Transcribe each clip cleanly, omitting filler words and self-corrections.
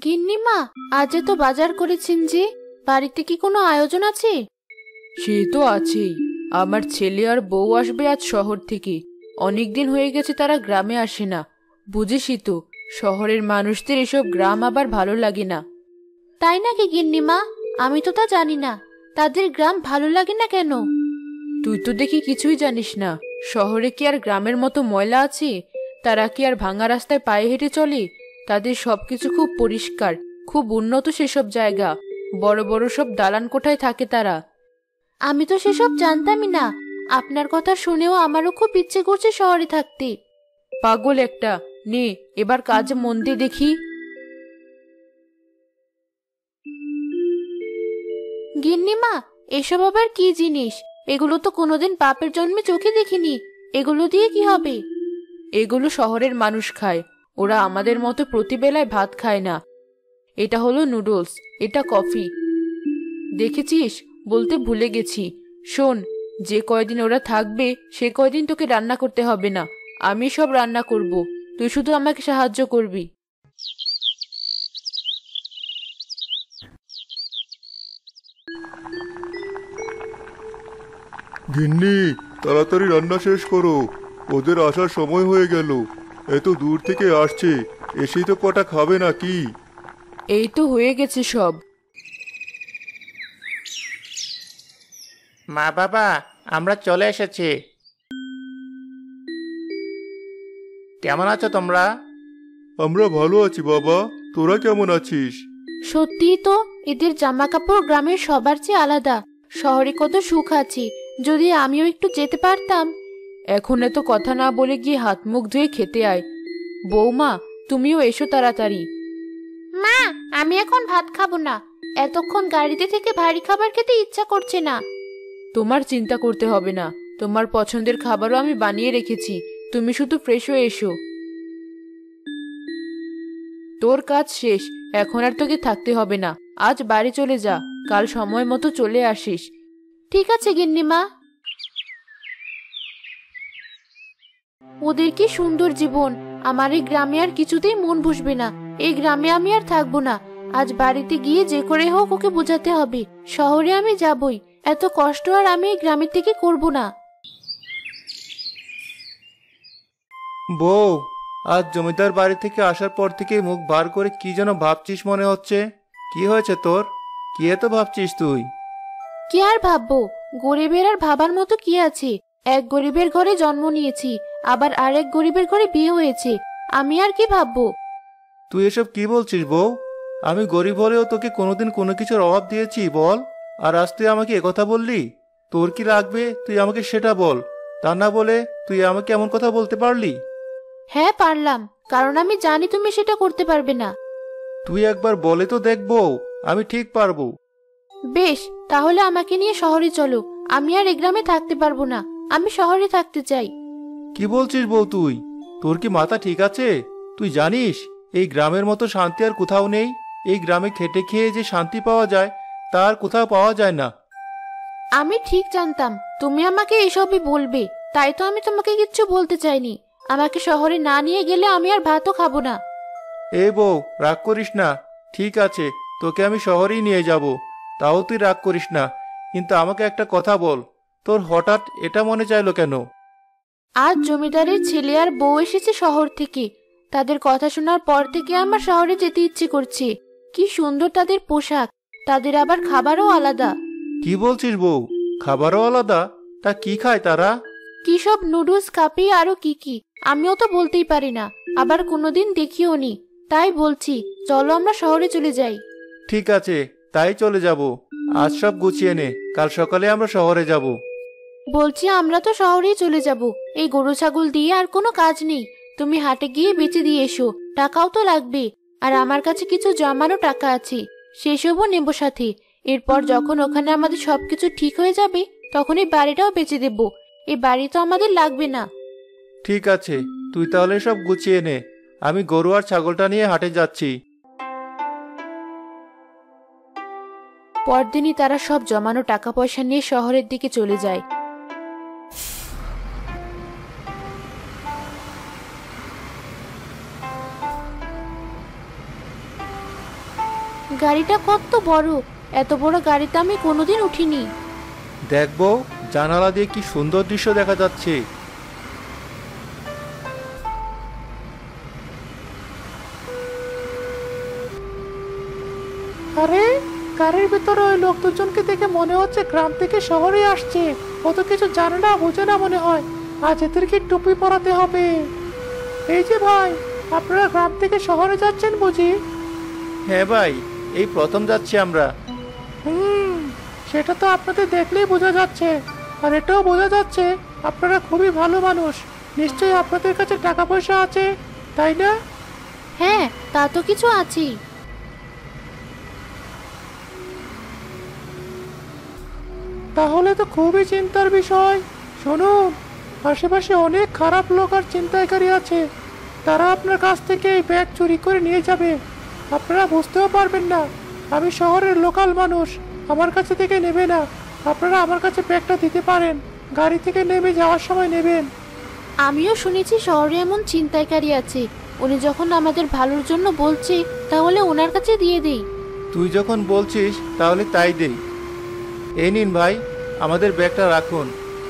গিন্নিমা, আজ তো বাজার করেছেন যে, বাড়িতে কি কোনো আয়োজন আছে? সে তো আছেই। আমার ছেলে আর বউ আসবে আজ শহর থেকে। অনেকদিন হয়ে গেছে তারা গ্রামে আসে না। বুঝিসই তো, শহরের মানুষদের এসব গ্রাম আবার ভালো লাগে না। তাই নাকি গিন্নিমা? আমি তো তা জানি না। তাদের গ্রাম ভালো লাগে না কেন? তুই তো দেখি কিছুই জানিস না। শহরে কি আর গ্রামের মতো ময়লা আছে? তারা কি আর ভাঙা রাস্তায় পায়ে হেঁটে চলে? তাদের সবকিছু খুব পরিষ্কার, খুব উন্নত সেসব জায়গা। বড় বড় সব দালান কোঠায় থাকে তারা। আমি তো সেসব জানতামই না। আপনার কথা শুনেও আমারও খুব ইচ্ছে করছে শহরে থাকতে। পাগল একটা! নে, এবার কাজে মন দিয়ে দেখি। গিন্নিমা, এসব আবার কি জিনিস? এগুলো তো কোনোদিন বাপের জন্মে চোখে দেখিনি। এগুলো দিয়ে কি হবে? এগুলো শহরের মানুষ খায়। ওরা আমাদের মতো প্রতিবেলায় ভাত খায় না। এটা হলো নুডলস, এটা কফি। দেখেছিস, বলতে ভুলে গেছি। শোন, যে কয়দিন ওরা থাকবে সে কয়দিন তোকে রান্না করতে হবে না। আমি সব রান্না করব, তুই শুধু আমাকে সাহায্য করবি। গিন্নি, তাড়াতাড়ি রান্না শেষ করো। ওদের আসার সময় হয়ে গেল। এত দূর থেকে আসছে, এসেই তো কটা খাবে নাকি? এই তো হয়ে গেছে সব। মা বাবা, আমরা চলে এসেছি। কেমন আছো তোমরা? আমরা ভালো আছি বাবা, তোরা কেমন আছিস? সত্যিই তো, এদের জামা কাপড় গ্রামের সবার চেয়ে আলাদা। শহরে কত সুখ আছে, যদি আমিও একটু যেতে পারতাম। এখন এত কথা না বলে গিয়ে হাত মুখ ধুয়ে খেতে আয়। বৌমা, তুমিও এসো তাড়াতাড়ি। মা, আমি এখন ভাত খাবো না। এতক্ষণ গাড়িতে থেকে ভারী খাবার খেতে ইচ্ছা করছে না। তোমার চিন্তা করতে হবে না, তোমার পছন্দের খাবারও আমি বানিয়ে রেখেছি। তুমি শুধু ফ্রেশ হয়ে এসো। তোর কাজ শেষ, এখন আর তোকে থাকতে হবে না। আজ বাড়ি চলে যা, কাল সময় মতো চলে আসিস। ঠিক আছে গিন্নিমা। ওদের কি সুন্দর জীবন। আমার এই গ্রামে আর কিছুতেই মন বসবে না। এই গ্রামে আমি আর থাকবো না। আজ বাড়িতে গিয়ে যে করে হোক ওকে বোঝাতে হবে শহরে আমি যাবই। এত কষ্ট আর আমি এই গ্রামের থেকে করব না। বউ, আজ জমিদার বাড়ি থেকে আসার পর থেকে মুখ বার করে কি যেন ভাবছিস মনে হচ্ছে। কি হয়েছে তোর? কি এত ভাবছিস তুই? কি আর ভাববো? গরিবের আর ভাবার মতো কি আছে? এক গরিবের ঘরে জন্ম নিয়েছি, আবার আরেক গরিবের ঘরে বিয়ে হয়েছে। আমি আর কি ভাববো? তুই এসব কি বলছিস বউ? আমি গরিব হলেও তোকে কোনোদিন কোনো কিছুর অভাব দিয়েছি বল? আর আজ তুই আমাকে একথা বললি? তোর কি লাগবে তুই আমাকে সেটা বল। তা না বলে তুই আমাকে এমন কথা বলতে পারলি? হ্যাঁ পারলাম, কারণ আমি জানি তুমি সেটা করতে পারবে না। তুই একবার বলে তো দেখ বউ, আমি ঠিক পারবো। বেশ, তাহলে আমাকে নিয়ে শহরে চলো। আমি আর এই গ্রামে থাকতে পারবো না। আমি শহরে থাকতে চাই। কি বলছিস বউ তুই? তোর কি মাথা ঠিক আছে? তুই জানিস এই গ্রামের মতো শান্তি আর কোথাও নেই। এই গ্রামে খেটে খেয়ে যে শান্তি পাওয়া যায় তা আর কোথাও পাওয়া যায় না। আমি ঠিক জানতাম তুমি আমাকে এসবই বলবে, তাই তো আমি তোমাকে কিচ্ছু বলতে চাইনি। আমাকে শহরে না নিয়ে গেলে আমি আর ভাতও খাবো না। এ বউ, রাগ করিস না। ঠিক আছে, তোকে আমি শহরেই নিয়ে যাব। তাও তুই রাগ করিস না। কিন্তু আমাকে একটা কথা বল, তোর হঠাৎ এটা মনে চাইলো কেন? আজ জমিদারের ছেলে আর বউ এসেছে শহর থেকে। তাদের কথা শোনার পর থেকে আমার শহরে যেতে ইচ্ছে করছে। কি সুন্দর তাদের পোশাক, তাদের আবার খাবারও আলাদা। কি বলছিস বউ? খাবারও আলাদা? তা কি খায় তারা? কি সব নুডলস, কাপি, আরো কি কি আমিও তো বলতেই পারি না, আবার কোনোদিন দেখিও নি। তাই বলছি, চলো আমরা শহরে চলে যাই। ঠিক আছে, তাই চলে যাব। আজ সব গুছিয়ে নে, কাল সকালে আমরা শহরে যাব। বলছি আমরা তো শহরেই চলে যাব। এই গরু ছাগল দিয়ে আর কোনো কাজ নেই। তুমি হাটে গিয়ে বেচে দিয়ে এসো, টাকাও তো লাগবে। আর আমার কাছে কিছু জমানো টাকা আছে, সেসবও নেব সাথে। এরপর যখন ওখানে আমাদের সবকিছু ঠিক হয়ে যাবে তখন এই বাড়িটাও বেচে দেব। এই বাড়ি তো আমাদের লাগবে না। ঠিক আছে, তুই তাহলে সব গুছিয়ে নে। আমি গরু আর ছাগলটা নিয়ে হাটে যাচ্ছি। পরদিনই তারা সব জমানো টাকা পয়সা নিয়ে শহরের দিকে চলে যায়। গাড়িটা কত বড়! এত বড় গাড়িতে আমি কোনোদিন উঠিনি। দেখবো জানালা দিয়ে কি সুন্দর দৃশ্য দেখা যাচ্ছে। আরে, গাড়ির ভিতরে ওই লোক দুজনকে দেখে মনে হচ্ছে গ্রাম থেকে শহরে আসছে। কত কিছু জানে না বোঝে না মনে হয়। আজ এদেরকে টুপি পরাতে হবে। এই যে ভাই, আপনারা গ্রাম থেকে শহরে যাচ্ছেন বুঝি? হ্যাঁ ভাই, এই প্রথম যাচ্ছি আমরা। সেটা তো আপনাদের দেখলেই বোঝা যাচ্ছে। আর এটাও বোঝা যাচ্ছে আপনারা খুবই ভালো মানুষ। নিশ্চয়ই আপনাদের কাছে টাকা পয়সা আছে, তাই না? হ্যাঁ, তা তো কিছু আছেই। তাহলে তো খুবই চিন্তার বিষয়। শুনুন, আশেপাশে অনেক খারাপ লোক আর ছিনতাইকারী আছে। তারা আপনার কাছ থেকে এই ব্যাগ চুরি করে নিয়ে যাবে। আপনারা বুঝতেও পারবেন না। আমি শহরের লোকাল মানুষ, আমার কাছে থেকে নেবে না। আপনারা আমার কাছে ব্যাগটা দিতে পারেন, গাড়ি থেকে নেমে যাওয়ার সময় নেবেন। আমিও শুনেছি শহরে এমন ছিনতাইকারী আছে। উনি যখন আমাদের ভালোর জন্য বলছে, তাহলে ওনার কাছে দিয়ে দেই। তুই যখন বলছিস তাহলে তাই দেই। এই নিন ভাই, আমাদের ব্যাগটা রাখুন,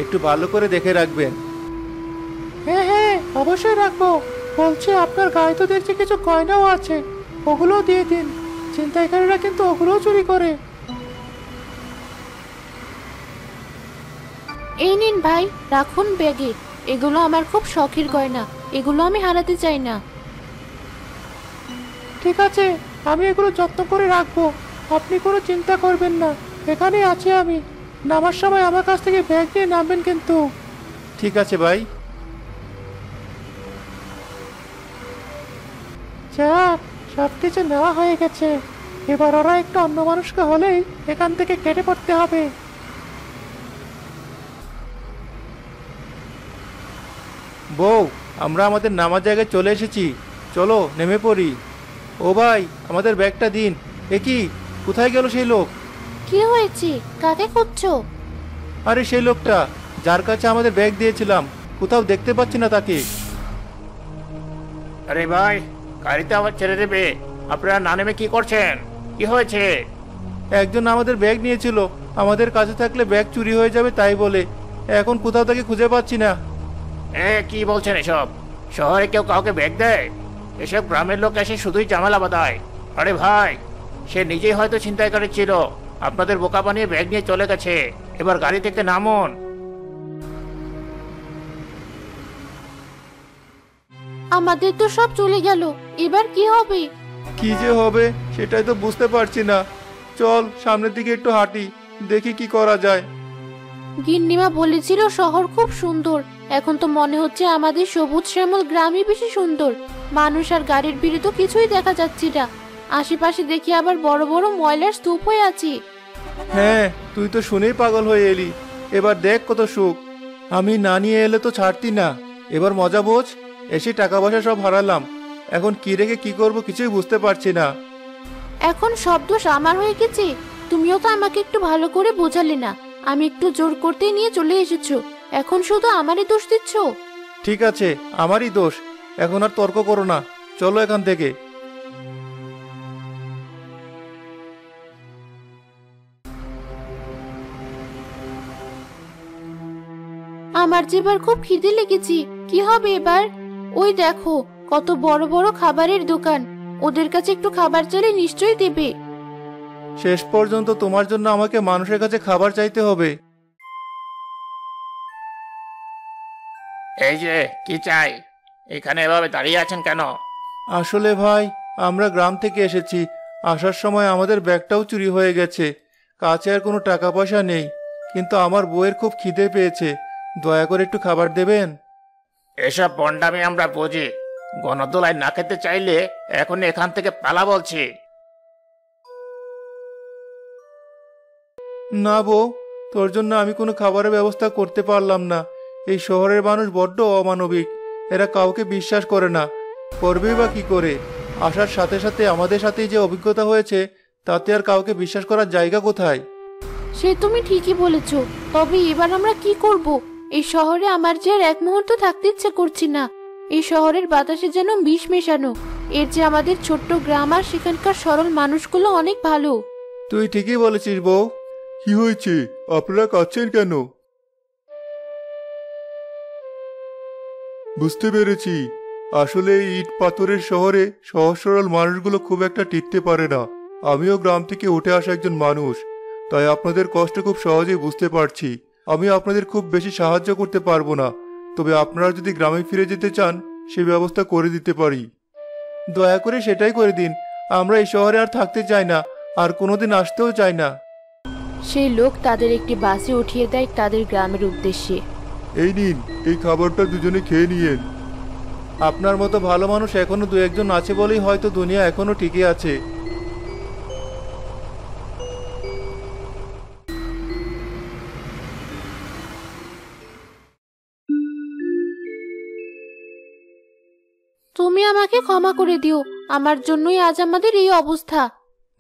একটু ভালো করে দেখে রাখবেন। হ্যাঁ হ্যাঁ, অবশ্যই রাখবো। বলছি, আপনার গায়ে তো দেখছি কিছু গয়নাও আছে, ওগুলোও দিয়ে দিন। ছিনতাইকারীরা কিন্তু ওগুলোও চুরি করে। এই নিন ভাই, রাখুন ব্যাগে। এগুলো আমার খুব শখের গয়না, এগুলো আমি হারাতে চাই না। ঠিক আছে, আমি এগুলো যত্ন করে রাখবো। আপনি কোনো চিন্তা করবেন না, এখানেই আছি আমি। নামার সময় আমার কাছ থেকে ব্যাগ নিয়ে নামবেন কিন্তু। ঠিক আছে ভাই। যাক, সব কিছু নেওয়া হয়ে গেছে। এবার ওরা একটু অন্য মানুষকে হলেই এখান থেকে কেটে পড়তে হবে। বউ, আমরা আমাদের নামার জায়গায় চলে এসেছি, চলো নেমে পড়ি। ও ভাই, আমাদের ব্যাগটা দিন। এ কি, কোথায় গেল সেই লোক? কি হয়েছে? কাকে খুঁজছো? আরে সেই লোকটা যার কাছে আমাদের ব্যাগ দিয়েছিলাম, কোথাও দেখতে পাচ্ছি না তাকে। আরে ভাই, গাড়িতে আবার ছেড়ে দেবে। আপনারা না নেমে কি করছেন? কি হয়েছে? একজন আমাদের ব্যাগ নিয়েছিল, আমাদের কাছে থাকলে ব্যাগ চুরি হয়ে যাবে তাই বলে। এখন কোথাও তাকে খুঁজে পাচ্ছি না। কি বলছেন এসব? শহরে কেউ কাউকে ব্যাগ দেয়? এসব গ্রামের লোক এসে শুধুই ঝামেলা বাঁধায়। আরে ভাই, সে নিজেই হয়তো ছিনতাইকারী ছিল, আপনাদের বোকা বানিয়ে ব্যাগ নিয়ে চলে গেছে। এবার গাড়ি থেকে নামুন। আমাদের তো সব চলে গেল, এবার কি হবে? কি যে হবে সেটাই তো বুঝতে পারছি না। চল সামনের দিকে একটু হাঁটি, দেখি কি করা যায়। গিন্নিমা বলেছিল শহর খুব সুন্দর। এখন তো মনে হচ্ছে আমাদের সবুজ শ্যামল গ্রামই বেশি সুন্দর। মানুষ আর গাড়ির ভিড়ে তো কিছুই দেখা যাচ্ছে না। আশেপাশে দেখি আবার বড় বড় ময়লার স্তূপ হয়ে আছে। হ্যাঁ, তুই তো শুনেই পাগল হয়ে এলি। এবার দেখ কত সুখ। আমি না নিয়ে এলে তো ছাড়তি না। এবার মজা বোঝ। এসে টাকা পয়সা সব হারালাম, এখন কি রেখে কি করব কিছুই বুঝতে পারছি না। এখন সব দোষ আমার হয়ে গেছে? তুমিও তো আমাকে একটু ভালো করে বোঝালে না। আমি একটু জোর করতেই নিয়ে চলে এসেছো, এখন শুধু আমারই দোষ দিচ্ছ। ঠিক আছে, আমারই দোষ। এখন আর তর্ক করো না, চলো এখান থেকে। আমার যে এবার খুব খিদে লেগেছে, কি হবে এবার? ওই দেখো কত বড় বড় খাবারের দোকান, ওদের কাছে একটু খাবার চাইলে নিশ্চয়ই দেবে। শেষ পর্যন্ত তোমার জন্য আমাকে মানুষের কাছে খাবার চাইতে হবে। এই যে, কি চাই? এখানে এভাবে দাঁড়িয়ে আছেন কেন? আসলে ভাই, আমরা গ্রাম থেকে এসেছি। আসার সময় আমাদের ব্যাগটাও চুরি হয়ে গেছে। কাছে আর কোনো টাকা পয়সা নেই, কিন্তু আমার বউয়ের খুব খিদে পেয়েছে। দয়া করে একটু খাবার দেবেন? এসব বন্ডামি আমরা বুঝি। গণদোলায় না খেতে চাইলে এখন এখান থেকে পালা বলছি। না বউ, তোর জন্য আমি কোনো খাবারের ব্যবস্থা করতে পারলাম না। এই শহরের মানুষ বড্ড অমানবিক। এরা কাউকে বিশ্বাস করে না, করবেই বা কি করে? আসার সাথে সাথে আমাদের সাথেই যে অভিজ্ঞতা হয়েছে, তাতে আর কাউকে বিশ্বাস করার জায়গা কোথায়? সে তুমি ঠিকই বলেছ। তবে এবার আমরা কি করব? এই শহরে আমার যে আর এক মুহূর্ত থাকতে ইচ্ছে করছি না। এই শহরের বাতাসে যেন বিষ মেশানো। এর যে আমাদের ছোট্ট গ্রাম আর সেখানকার সরল মানুষগুলো অনেক ভালো। তুই ঠিকই বলেছিস বউ। কি হয়েছে, আপনারা কাঁদছেন কেন? বুঝতে পেরেছি, আসলে এই ইট পাথরের শহরে সহজ সরল মানুষগুলো খুব একটা টিকতে পারে না। আমিও গ্রাম থেকে উঠে আসা একজন মানুষ, তাই আপনাদের কষ্ট খুব সহজেই বুঝতে পারছি। আমি আপনাদের খুব বেশি সাহায্য করতে পারবো না, তবে আপনারা যদি গ্রামে ফিরে যেতে চান সে ব্যবস্থা করে দিতে পারি। দয়া করে সেটাই করে দিন। আমরা এই শহরে আর থাকতে চাই না, আর কোনোদিন আসতেও চাই না। সেই লোক তাদের একটি বাসে উঠিয়ে দেয় তাদের গ্রামের উদ্দেশ্যে। এই নিন, এই খাবারটা দুজনে খেয়ে নিয়েন। আপনার মতো ভালো মানুষ এখনো দু একজন আছে বলেই হয়তো দুনিয়া এখনো টিকে আছে। তুমি আমাকে ক্ষমা করে দিও, আমার জন্যই আজ আমাদের এই অবস্থা।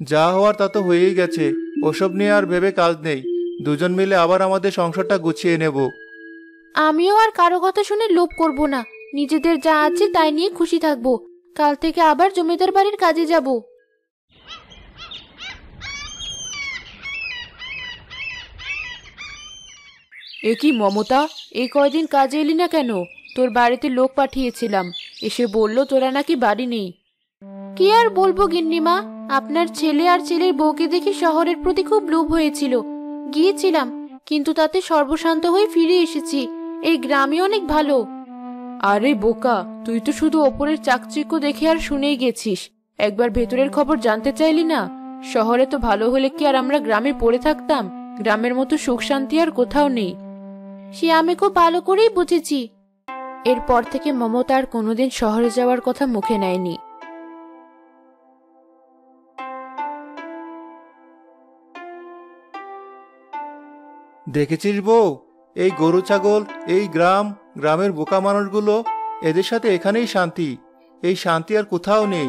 যা হওয়ার তা তো হয়েই গেছে, ওসব নিয়ে আর ভেবে কাজ নেই। দুজন মিলে আবার আমাদের সংসারটা গুছিয়ে নেব। আমিও আর কারো কথা শুনে লোভ করব না, নিজেদের যা আছে তাই নিয়ে খুশি থাকব। কাল থেকে আবার জমিদার বাড়ির কাজে যাব। এ কি মমতা, এই কয়দিন কাজে এলি না কেন? তোর বাড়িতে লোক পাঠিয়েছিলাম, এসে বলল তোরা নাকি বাড়ি নেই। কি আর বলবো গিন্নিমা, আপনার ছেলে আর ছেলের বউকে দেখে শহরের প্রতি খুব লোভ হয়েছিল। গিয়েছিলাম, কিন্তু তাতে সর্বশান্ত হয়ে ফিরে এসেছি। এই গ্রামে অনেক ভালো। আরে বোকা, তুই তো শুধু ওপরের চাকচিক্য দেখে আর শুনেই গেছিস, একবার ভেতরের খবর জানতে চাইলি না? শহরে তো ভালো হলে কি আর আমরা গ্রামে পড়ে থাকতাম? গ্রামের মতো সুখ শান্তি আর কোথাও নেই। সে আমি খুব ভালো করেই বুঝেছি। এরপর থেকে মমতা আর কোনোদিন শহরে যাওয়ার কথা মুখে নেয়নি। দেখেছিস বউ, এই গরু ছাগল, এই গ্রাম, গ্রামের বোকা মানুষগুলো, এদের সাথে এখানেই শান্তি। এই শান্তি আর কোথাও নেই।